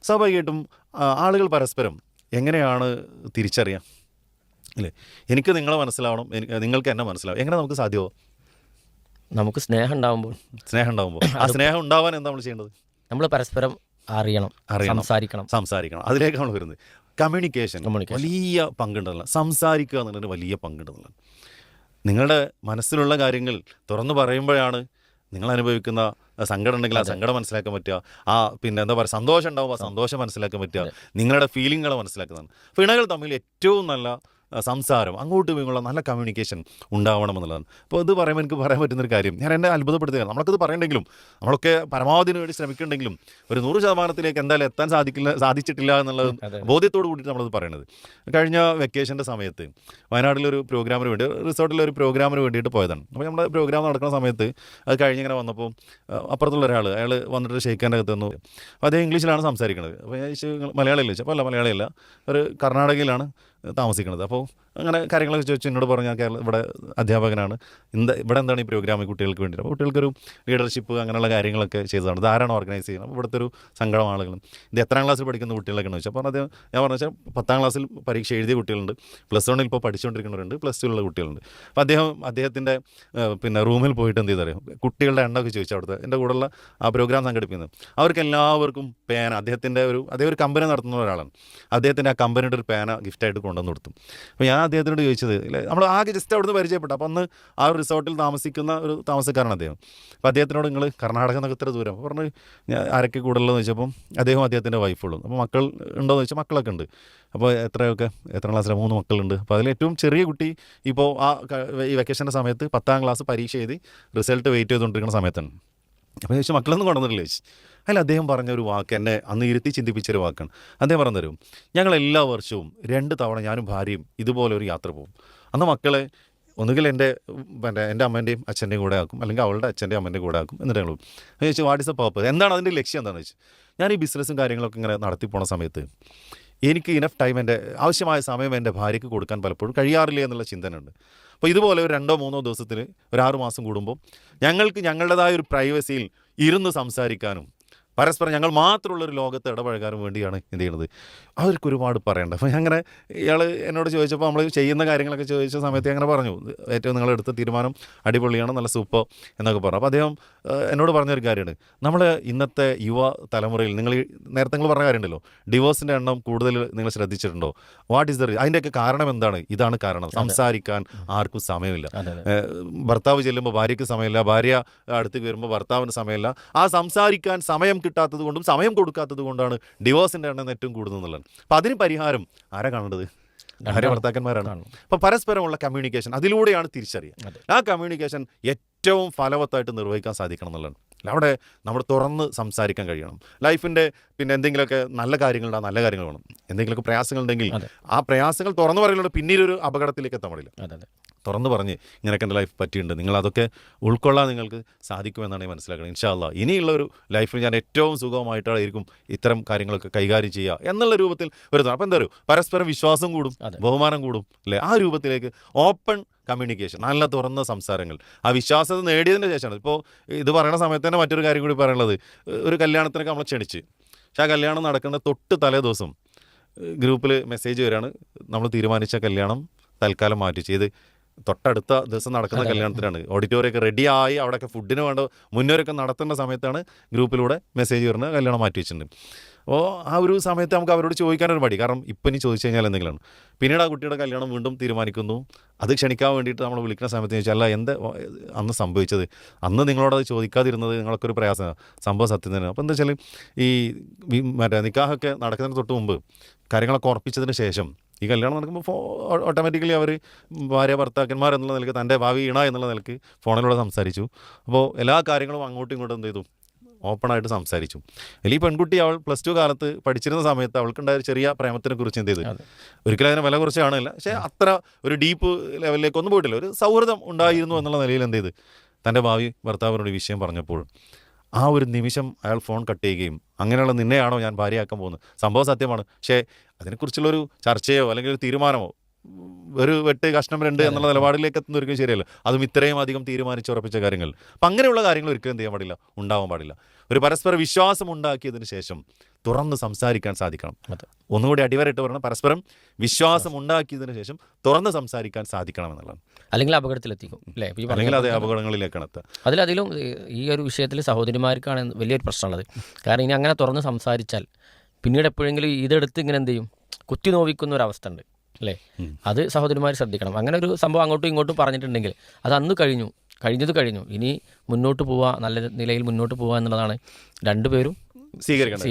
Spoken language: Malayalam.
സ്വാഭാവികമായിട്ടും ആളുകൾ പരസ്പരം എങ്ങനെയാണ് തിരിച്ചറിയാം അല്ലേ? എനിക്ക് നിങ്ങളെ മനസ്സിലാവണം, നിങ്ങൾക്ക് എന്നെ മനസ്സിലാവും. എങ്ങനെ നമുക്ക് സാധ്യമോ? നമുക്ക് സ്നേഹം ഉണ്ടാകുമ്പോൾ ആ സ്നേഹം ഉണ്ടാവാൻ എന്താ നമ്മൾ ചെയ്യേണ്ടത്? നമ്മൾ പരസ്പരം അറിയണം, സംസാരിക്കണം. അതിലേക്കാണ് വരുന്നത്. കമ്മ്യൂണിക്കേഷൻ വലിയ പങ്കുണ്ടെന്നുള്ള, സംസാരിക്കുക എന്നുള്ളതിന് വലിയ പങ്കുണ്ടെന്നുള്ള. നിങ്ങളുടെ മനസ്സിലുള്ള കാര്യങ്ങൾ തുറന്നു പറയുമ്പോഴാണ് നിങ്ങൾ അനുഭവിക്കുന്ന സങ്കടം ഉണ്ടെങ്കിൽ ആ സങ്കടം മനസ്സിലാക്കാൻ പറ്റുക, എന്താ പറയുക, സന്തോഷം ഉണ്ടാവുമ്പോൾ ആ സന്തോഷം മനസ്സിലാക്കാൻ പറ്റുക, നിങ്ങളുടെ ഫീലിങ്ങുകൾ മനസ്സിലാക്കുന്നതാണ്. അപ്പോൾ ഇണകൾ തമ്മിൽ ഏറ്റവും നല്ല സംസാരം, അങ്ങോട്ടും ഇങ്ങോട്ടുള്ള നല്ല കമ്മ്യൂണിക്കേഷൻ ഉണ്ടാവണമെന്നുള്ളതാണ്. അപ്പോൾ ഇത് പറയുമ്പോൾ എനിക്ക് പറയാൻ പറ്റുന്നൊരു കാര്യം, ഞാൻ എന്നെ അത്ഭുതപ്പെടുത്തുകയാണ്. നമ്മൾക്കത് പറയണ്ടെങ്കിലും നമ്മളൊക്കെ പരമാവധിന് വേണ്ടി ശ്രമിക്കുന്നുണ്ടെങ്കിലും ഒരു 100% എന്തായാലും എത്താൻ സാധിച്ചിട്ടില്ല എന്നുള്ളത് ബോധ്യത്തോട് കൂടിയിട്ട് നമ്മളത് പറയണത്. കഴിഞ്ഞ വെക്കേഷൻ്റെ സമയത്ത് വയനാട്ടിലൊരു പ്രോഗ്രാമിന് വേണ്ടി, റിസോർട്ടിലൊരു പ്രോഗ്രാമിന് വേണ്ടിയിട്ട് പോയതാണ്. അപ്പോൾ നമ്മുടെ പ്രോഗ്രാം നടക്കുന്ന സമയത്ത് അത് കഴിഞ്ഞിങ്ങനെ വന്നപ്പോൾ അപ്പുറത്തുള്ള അയാൾ വന്നിട്ട് ഷെയ്ഖാൻ്റെ അകത്ത് തന്നു. അപ്പോൾ അദ്ദേഹം ഇംഗ്ലീഷിലാണ് സംസാരിക്കുന്നത്. അപ്പോൾ ഞാൻ മലയാളിയല്ലേ ചോദിച്ചു. അപ്പോൾ അല്ല, മലയാളിയല്ല, ഒരു കർണാടകയിലാണ് താമസിക്കുന്നത്. അപ്പോൾ അങ്ങനെ കാര്യങ്ങളൊക്കെ ചോദിച്ചു. എന്നോട് പറഞ്ഞു, ഞാൻ ഇവിടെ അധ്യാപകനാണ്, ഇവിടെ എന്താണ് ഈ പ്രോഗ്രാം കുട്ടികൾക്ക് വേണ്ടിയിട്ട്. അപ്പോൾ കുട്ടികൾക്കൊരു ലീഡർഷിപ്പ് അങ്ങനെയുള്ള കാര്യങ്ങളൊക്കെ ചെയ്തതാണ്. ഇത് ആരാണ് ഓർഗനൈസ് ചെയ്യുന്നത്? അപ്പോൾ ഇവിടുത്തെ ഒരു സംഘം ആളുകളും ഇത് എത്രാം ക്ലാസ്സിൽ പഠിക്കുന്ന കുട്ടികളൊക്കെ ചോദിച്ചു. അപ്പോൾ അദ്ദേഹം ഞാൻ പറഞ്ഞു വെച്ചാൽ 10ാം ക്ലാസ്സിൽ പരീക്ഷ എഴുതിയ കുട്ടികളുണ്ട്, +1 ഇപ്പോൾ പഠിച്ചുകൊണ്ടിരിക്കുന്നവരുണ്ട്, +2 കുട്ടികളുണ്ട്. അപ്പോൾ അദ്ദേഹത്തിൻ്റെ റൂമിൽ പോയിട്ട് എന്ത് ചെയ്തറിയാം, കുട്ടികളുടെ എണ്ണമൊക്കെ ചോദിച്ചു. അവിടുത്തെ എൻ്റെ കൂടെയുള്ള ആ പ്രോഗ്രാം സംഘടിപ്പിക്കുന്നത് അവർക്ക് എല്ലാവർക്കും പേന, അദ്ദേഹം ഒരു കമ്പനി നടത്തുന്ന ഒരാളാണ്, അദ്ദേഹത്തിൻ്റെ ആ കമ്പനിയുടെ ഒരു പേന ഗിഫ്റ്റായിട്ട് കൊണ്ടുവന്ന് കൊടുത്തു. അപ്പോൾ ഞാൻ അദ്ദേഹത്തിനോട് ചോദിച്ചത്, നമ്മൾ ആകെ ജസ്റ്റ് അവിടുന്ന് പരിചയപ്പെട്ടു. അപ്പോൾ അന്ന് ആ ഒരു റിസോർട്ടിൽ താമസിക്കുന്ന ഒരു താമസക്കാരാണ് അദ്ദേഹം. അപ്പോൾ അദ്ദേഹത്തിനോട്, നിങ്ങൾ കർണാടക എന്നൊക്കെ ഇത്ര ദൂരം? അപ്പോൾ പറഞ്ഞു, ഞാൻ ആരൊക്കെ കൂടുതലെന്ന് ചോദിച്ചപ്പം അദ്ദേഹത്തിൻ്റെ വൈഫുള്ളൂ. അപ്പോൾ മക്കൾ ഉണ്ടോ എന്ന് ചോദിച്ചാൽ മക്കളൊക്കെ ഉണ്ട്. അപ്പോൾ എത്രാം ക്ലാസ്സിലാണ്? 3 മക്കളുണ്ട്. അപ്പോൾ അതിൽ ഏറ്റവും ചെറിയ കുട്ടി ഇപ്പോൾ ഈ വെക്കേഷൻ്റെ സമയത്ത് 10ാം ക്ലാസ് പരീക്ഷ എഴുതി റിസൾട്ട് വെയിറ്റ് ചെയ്തുകൊണ്ടിരിക്കുന്ന സമയത്താണ്. അപ്പോൾ ചോദിച്ചാൽ മക്കളൊന്നും കൊണ്ടുവന്നിട്ടില്ല ചോദിച്ചു. അതിൽ അദ്ദേഹം പറഞ്ഞൊരു വാക്ക് എന്നെ അന്ന് ഇരുത്തി ചിന്തിപ്പിച്ചൊരു വാക്കാണ്. അദ്ദേഹം പറഞ്ഞുതരും, ഞങ്ങൾ എല്ലാ വർഷവും 2 തവണ ഞാനും ഭാര്യയും ഇതുപോലെ ഒരു യാത്ര പോകും. അന്ന് മക്കളെ ഒന്നുകിൽ എൻ്റെ അമ്മേൻ്റെയും അച്ഛൻ്റെയും കൂടെ ആക്കും, അല്ലെങ്കിൽ അവളുടെ അച്ഛൻ്റെയും അമ്മേൻ്റെയും കൂടെ ആക്കും. എന്നിട്ട് ഞങ്ങൾ ചോദിച്ചു, വാട്ട് ഈസ് ദ പർപ്പസ്, എന്താണ് അതിൻ്റെ ലക്ഷ്യം എന്താണെന്ന് ചോദിച്ചു. ഞാൻ ഈ ബിസിനസ്സും കാര്യങ്ങളൊക്കെ ഇങ്ങനെ നടത്തി പോണ സമയത്ത് എനിക്ക് ഇനഫ് ടൈം, എൻ്റെ ആവശ്യമായ സമയം എൻ്റെ ഭാര്യയ്ക്ക് കൊടുക്കാൻ പലപ്പോഴും കഴിയാറില്ല എന്നുള്ള ചിന്തനുണ്ട്. അപ്പോൾ ഇതുപോലെ ഒരു 2-3 ദിവസത്തിന് ഒരു 6 മാസം കൂടുമ്പോൾ ഞങ്ങൾക്ക് ഞങ്ങളുടേതായ ഒരു പ്രൈവസിയിൽ ഇരുന്ന് സംസാരിക്കാനും പരസ്പരം ഞങ്ങൾ മാത്രമുള്ളൊരു ലോകത്ത് ഇടപഴകാനും വേണ്ടിയാണ് എന്ത് ചെയ്യണത്. അവർക്ക് ഒരുപാട് പറയണ്ട. അപ്പോൾ അങ്ങനെ ഇയാൾ എന്നോട് ചോദിച്ചപ്പോൾ നമ്മൾ ചെയ്യുന്ന കാര്യങ്ങളൊക്കെ ചോദിച്ച സമയത്ത് അങ്ങനെ പറഞ്ഞു, ഏറ്റവും നിങ്ങളെടുത്ത തീരുമാനം അടിപൊളിയാണ്, നല്ല സൂപ്പർ എന്നൊക്കെ പറഞ്ഞു. അപ്പോൾ അദ്ദേഹം എന്നോട് പറഞ്ഞൊരു കാര്യമാണ്, നമ്മൾ ഇന്നത്തെ യുവ തലമുറയിൽ നേരത്തെ നിങ്ങൾ പറഞ്ഞ കാര്യമുണ്ടല്ലോ, ഡിവോഴ്സിൻ്റെ എണ്ണം കൂടുതൽ നിങ്ങൾ ശ്രദ്ധിച്ചിട്ടുണ്ടോ? വാട്ട് ഈസ് അതിൻ്റെയൊക്കെ കാരണം എന്താണ്? ഇതാണ് കാരണം, സംസാരിക്കാൻ ആർക്കും സമയമില്ല. ഭർത്താവ് ചെല്ലുമ്പോൾ ഭാര്യയ്ക്ക് സമയമില്ല, ഭാര്യ അടുത്തേക്ക് വരുമ്പോൾ ഭർത്താവിന് സമയമില്ല. ആ സംസാരിക്കാൻ സമയം കിട്ടാത്തത് കൊണ്ടും സമയം കൊടുക്കാത്തത് കൊണ്ടാണ് ഡിവോഴ്സിൻ്റെ എണ്ണം ഏറ്റവും കൂടുതൽ എന്നുള്ളത്. അപ്പം അതിന് പരിഹാരം ആരാ കാണേണ്ടത്? ഭാര്യ ഭർത്താക്കന്മാരാണ്. അപ്പം പരസ്പരമുള്ള കമ്മ്യൂണിക്കേഷൻ അതിലൂടെയാണ് തിരിച്ചറിയുക. ആ കമ്മ്യൂണിക്കേഷൻ ഏറ്റവും ഫലവത്തായിട്ട് നിർവഹിക്കാൻ സാധിക്കണം എന്നുള്ളതാണ്. അവിടെ നമ്മൾ തുറന്ന് സംസാരിക്കാൻ കഴിയണം. ലൈഫിൻ്റെ എന്തെങ്കിലുമൊക്കെ നല്ല കാര്യങ്ങളുണ്ടാകും, നല്ല കാര്യങ്ങൾ വേണം. എന്തെങ്കിലുമൊക്കെ പ്രയാസങ്ങളുണ്ടെങ്കിൽ ആ പ്രയാസങ്ങൾ തുറന്നു പറയുന്നത് പിന്നീടൊരു അപകടത്തിലേക്ക് എത്താൻ പാടില്ല. തുറന്ന് പറഞ്ഞ് ഇങ്ങനെയൊക്കെ എൻ്റെ ലൈഫ് പറ്റിയിട്ടുണ്ട്, നിങ്ങളതൊക്കെ ഉൾക്കൊള്ളാൻ നിങ്ങൾക്ക് സാധിക്കുമെന്നാണ് മനസ്സിലാക്കുന്നത്. ഇൻഷാ അല്ലാഹ് ഇനിയുള്ളൊരു ലൈഫിൽ ഞാൻ ഏറ്റവും സുഖമായിട്ടായിരിക്കും ഇത്തരം കാര്യങ്ങളൊക്കെ കൈകാര്യം ചെയ്യുക എന്നുള്ള രൂപത്തിൽ വരുന്നത്. അപ്പോൾ എന്താ പറയുക, പരസ്പരം വിശ്വാസം കൂടും, ബഹുമാനം കൂടും അല്ലേ? ആ രൂപത്തിലേക്ക് ഓപ്പൺ കമ്മ്യൂണിക്കേഷൻ, നല്ല തുറന്ന സംസാരങ്ങൾ, ആ വിശ്വാസത നേടിയതിൻ്റെ ശേഷമാണ്. ഇപ്പോൾ ഇത് പറയുന്ന സമയത്ത് തന്നെ മറ്റൊരു കാര്യം കൂടി പറയുന്നത്, ഒരു കല്യാണത്തിനൊക്കെ നമ്മളെ ക്ഷണിച്ച്, പക്ഷേ ആ കല്യാണം നടക്കുന്ന തൊട്ട് തലേ ദിവസം ഗ്രൂപ്പിൽ മെസ്സേജ് വരികയാണ്, നമ്മൾ തീരുമാനിച്ച കല്യാണം തൽക്കാലം മാറ്റി ചെയ്ത് തൊട്ടടുത്ത ദിവസം നടക്കുന്ന കല്യാണത്തിനാണ്. ഓഡിറ്റോറിയൊക്കെ റെഡിയായി അവിടെയൊക്കെ ഫുഡിന് വേണ്ട മുന്നോരൊക്കെ നടത്തേണ്ട സമയത്താണ് ഗ്രൂപ്പിലൂടെ മെസ്സേജ് വരുന്നത്, കല്യാണം മാറ്റി വെച്ചിട്ടുണ്ട്. അപ്പോൾ ആ ഒരു സമയത്ത് നമുക്ക് അവരോട് ചോദിക്കാനൊരു മടി, കാരണം ഇപ്പം ഇനി ചോദിച്ചു കഴിഞ്ഞാൽ എന്തെങ്കിലുമാണ്. പിന്നീട് ആ കുട്ടിയുടെ കല്യാണം വീണ്ടും തീരുമാനിക്കുന്നു. അത് ക്ഷണിക്കാൻ വേണ്ടിയിട്ട് നമ്മൾ വിളിക്കുന്ന സമയത്ത് ചോദിച്ചാൽ, അല്ല എന്താ അന്ന് സംഭവിച്ചത്, അന്ന് നിങ്ങളോടത് ചോദിക്കാതിരുന്നത് നിങ്ങൾക്കൊരു പ്രയാസമാണ്, സംഭവം സത്യം തന്നെ. അപ്പോൾ എന്താ വെച്ചാൽ ഈ നിക്കാഹൊക്കെ നടക്കുന്നതിന് തൊട്ട് മുമ്പ് കാര്യങ്ങളൊക്കെ ഉറപ്പിച്ചതിന് ശേഷം ഈ കല്യാണം നടക്കുമ്പോൾ ഓട്ടോമാറ്റിക്കലി അവർ ഭാര്യ ഭർത്താക്കന്മാർ എന്നുള്ള നിലയ്ക്ക്, തൻ്റെ ഭാവി ഇണ എന്നുള്ള നിലയ്ക്ക് ഫോണിലൂടെ സംസാരിച്ചു. അപ്പോൾ എല്ലാ കാര്യങ്ങളും അങ്ങോട്ടും ഇങ്ങോട്ടും എന്ത് ചെയ്തു, ഓപ്പണായിട്ട് സംസാരിച്ചു. അല്ലെങ്കിൽ ഈ പെൺകുട്ടി അവൾ +2 കാലത്ത് പഠിച്ചിരുന്ന സമയത്ത് അവൾക്കുണ്ടായ ഒരു ചെറിയ പ്രേമത്തിനെ കുറിച്ച് എന്ത് ചെയ്ത്, ഒരിക്കലും അതിനെ വില കുറച്ച് കാണില്ല, പക്ഷേ അത്ര ഒരു ഡീപ്പ് ലെവലിലേക്കൊന്നും പോയിട്ടില്ല, ഒരു സൗഹൃദം ഉണ്ടായിരുന്നു എന്നുള്ള നിലയിൽ എന്ത് ചെയ്ത് തൻ്റെ ഭാവി ഭർത്താവിനോട് ഈ വിഷയം പറഞ്ഞപ്പോൾ ആ ഒരു നിമിഷം അയാൾ ഫോൺ കട്ട് ചെയ്യുകയും, അങ്ങനെയുള്ള നിന്നെയാണോ ഞാൻ ഭാര്യയാക്കാൻ പോകുന്നത്, സംഭവം സത്യമാണ്, പക്ഷേ അതിനെക്കുറിച്ചുള്ളൊരു ചർച്ചയോ അല്ലെങ്കിൽ ഒരു തീരുമാനമോ, ഒരു വെട്ട് കഷ്ണം 2 എന്നുള്ള നിലപാടിലേക്ക് എത്തുന്ന ഒരിക്കലും ശരിയല്ല. അതും ഇത്രയും അധികം തീരുമാനിച്ചുറപ്പിച്ച കാര്യങ്ങൾ. അപ്പം അങ്ങനെയുള്ള കാര്യങ്ങൾ ഒരിക്കലും എന്ത് ചെയ്യാൻ പാടില്ല, ഉണ്ടാവാൻ പാടില്ല. ഒരു പരസ്പര വിശ്വാസം ഉണ്ടാക്കിയതിന് ശേഷം തുറന്ന് സംസാരിക്കാൻ സാധിക്കണം. അതെ. ഒന്നുകൂടി അടിവരയിട്ട് പറഞ്ഞാൽ പരസ്പരം വിശ്വാസം ഉണ്ടാക്കിയതിന് ശേഷം തുറന്ന് സംസാരിക്കാൻ സാധിക്കണം എന്നുള്ളതാണ്. അല്ലെങ്കിൽ അപകടത്തിലെത്തിക്കും അല്ലേ? ഈ അല്ലെങ്കിൽ അത് അപകടങ്ങളിലേക്കാണ് എത്തുക. അതിലതിലും ഈ ഒരു വിഷയത്തിൽ സഹോദരിമാർക്കാണ് വലിയൊരു പ്രശ്നമുള്ളത്. കാരണം ഇനി അങ്ങനെ തുറന്ന് സംസാരിച്ചാൽ പിന്നീട് എപ്പോഴെങ്കിലും ഇതെടുത്ത് ഇങ്ങനെ എന്ത് ചെയ്യും, കുത്തി നോവിക്കുന്ന ഒരു അവസ്ഥ ഉണ്ട് അല്ലേ? അത് സഹോദരിമാർ ശ്രദ്ധിക്കണം. അങ്ങനെ ഒരു സംഭവം അങ്ങോട്ടും ഇങ്ങോട്ടും പറഞ്ഞിട്ടുണ്ടെങ്കിൽ അത് അന്ന് കഴിഞ്ഞത് കഴിഞ്ഞു. ഇനി മുന്നോട്ട് പോവുക, നല്ല നിലയിൽ മുന്നോട്ട് പോവുക എന്നുള്ളതാണ് രണ്ടുപേരും സ്വീകരിക്കണം.